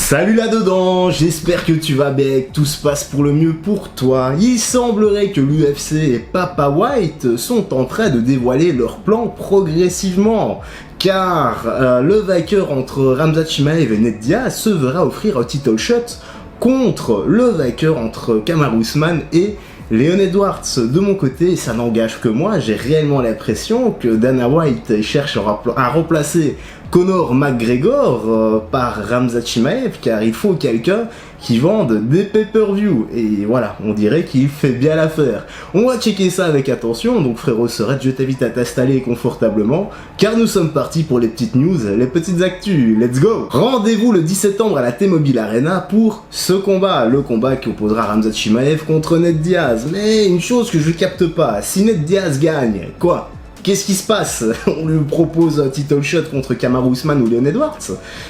Salut là-dedans, j'espère que tu vas bien, que tout se passe pour le mieux pour toi. Il semblerait que l'UFC et Papa White sont en train de dévoiler leur plan progressivement. Car le vainqueur entre Khamzat Chimaev et Nate Diaz se verra offrir un title shot contre le vainqueur entre Kamaru Usman et Leon Edwards. De mon côté, ça n'engage que moi, j'ai réellement l'impression que Dana White cherche à remplacer Conor McGregor par Khamzat Chimaev, car il faut quelqu'un qui vende des pay-per-view. Et voilà, on dirait qu'il fait bien l'affaire. On va checker ça avec attention, donc frérot Serette, je t'invite à t'installer confortablement, car nous sommes partis pour les petites news, les petites actus, let's go. Rendez-vous le 10 septembre à la T-Mobile Arena pour ce combat, le combat qui opposera Khamzat Chimaev contre Nate Diaz. Mais une chose que je capte pas, si Nate Diaz gagne, quoi ? Qu'est-ce qui se passe? On lui propose un title shot contre Kamaru Usman ou Leon Edwards,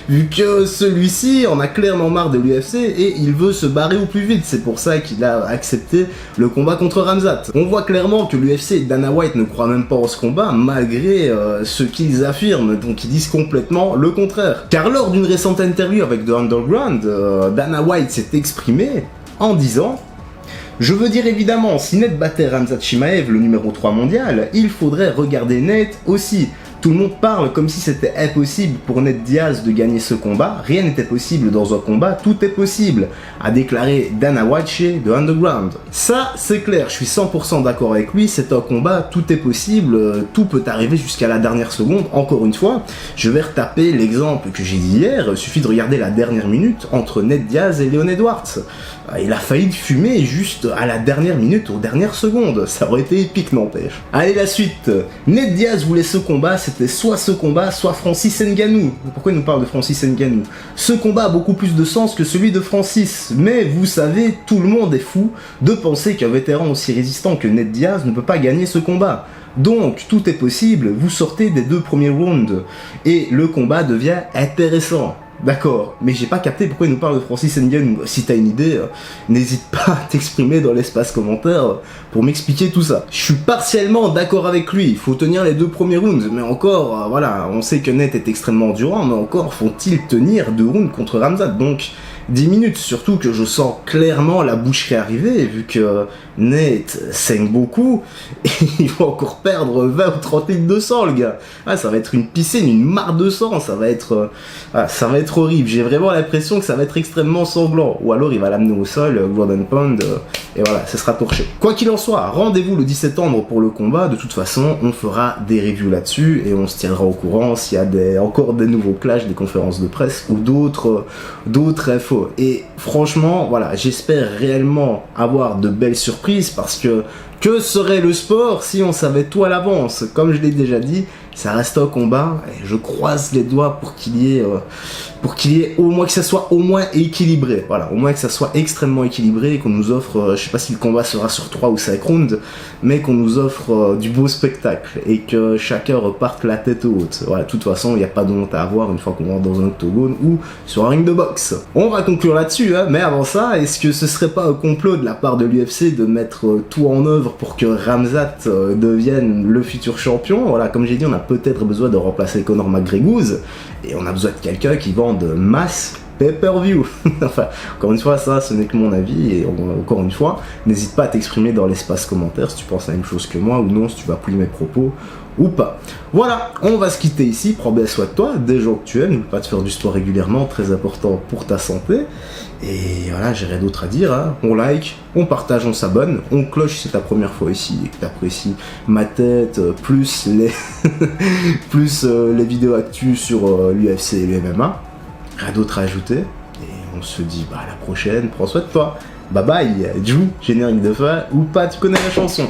vu que celui-ci en a clairement marre de l'UFC et il veut se barrer au plus vite. C'est pour ça qu'il a accepté le combat contre Khamzat. On voit clairement que l'UFC et Dana White ne croient même pas en ce combat, malgré ce qu'ils affirment, donc ils disent complètement le contraire. Car lors d'une récente interview avec The Underground, Dana White s'est exprimé en disant: je veux dire évidemment, si Nate battait Khamzat Chimaev, le numéro 3 mondial, il faudrait regarder Nate aussi. Tout le monde parle comme si c'était impossible pour Nate Diaz de gagner ce combat. Rien n'était possible dans un combat, tout est possible, a déclaré Dana White chez The Underground. Ça, c'est clair, je suis 100% d'accord avec lui, c'est un combat, tout est possible, tout peut arriver jusqu'à la dernière seconde. Encore une fois, je vais retaper l'exemple que j'ai dit hier, il suffit de regarder la dernière minute entre Nate Diaz et Leon Edwards. Il a failli fumer juste à la dernière minute, aux dernières secondes. Ça aurait été épique, n'empêche. Allez, la suite. Nate Diaz voulait ce combat, c'était soit ce combat, soit Francis Ngannou. Pourquoi il nous parle de Francis Ngannou? Ce combat a beaucoup plus de sens que celui de Francis. Mais vous savez, tout le monde est fou de penser qu'un vétéran aussi résistant que Nate Diaz ne peut pas gagner ce combat. Donc, tout est possible, vous sortez des 2 premiers rounds et le combat devient intéressant. D'accord, mais j'ai pas capté pourquoi il nous parle de Francis Ngannou. Si t'as une idée, n'hésite pas à t'exprimer dans l'espace commentaire pour m'expliquer tout ça. Je suis partiellement d'accord avec lui, il faut tenir les 2 premiers rounds, mais encore, voilà, on sait que Nate est extrêmement endurant, mais encore faut-il tenir 2 rounds contre Khamzat, donc 10 minutes, surtout que je sens clairement la boucherie arriver, vu que Nate saigne beaucoup, et il va encore perdre 20 ou 30 litres de sang, le gars. Ah, ça va être une piscine, une mare de sang, ça va être horrible. J'ai vraiment l'impression que ça va être extrêmement sanglant. Ou alors il va l'amener au sol, Gordon Pound, et voilà, ce sera torché. Quoi qu'il en soit, rendez-vous le 10 septembre pour le combat. De toute façon, on fera des reviews là-dessus, et on se tiendra au courant s'il y a encore des nouveaux clashs, des conférences de presse, ou d'autres infos. Et franchement, voilà, j'espère réellement avoir de belles surprises parce que serait le sport si on savait tout à l'avance? Comme je l'ai déjà dit, ça reste un combat et je croise les doigts pour qu'il y ait au moins, que ça soit au moins équilibré. Voilà, au moins que ça soit extrêmement équilibré et qu'on nous offre, je sais pas si le combat sera sur 3 ou 5 rounds, mais qu'on nous offre du beau spectacle et que chacun reparte la tête haute. Voilà, de toute façon, il n'y a pas de honte à avoir une fois qu'on rentre dans un octogone ou sur un ring de boxe. On va conclure là-dessus, hein, mais avant ça, est-ce que ce serait pas un complot de la part de l'UFC de mettre tout en œuvre pour que Khamzat devienne le futur champion? Voilà, comme j'ai dit, on a peut-être besoin de remplacer Conor McGregor et on a besoin de quelqu'un qui vende masse pay-per-view. Enfin, encore une fois, ça, ce n'est que mon avis, et encore une fois, n'hésite pas à t'exprimer dans l'espace commentaire si tu penses la même chose que moi, ou non, si tu vas appuyer mes propos, ou pas. Voilà, on va se quitter ici, prends bien soin de toi, des gens que tu aimes, n'oublie pas de faire du sport régulièrement, très important pour ta santé, et voilà, j'ai rien d'autre à dire, hein. On like, on partage, on s'abonne, on cloche si c'est ta première fois ici, et que tu apprécies ma tête, plus les, les vidéos actus sur l'UFC et le MMA. Rien d'autre à ajouter, et on se dit à la prochaine, prends soin de toi, bye bye, joue, générique de fin, ou pas, tu connais la chanson.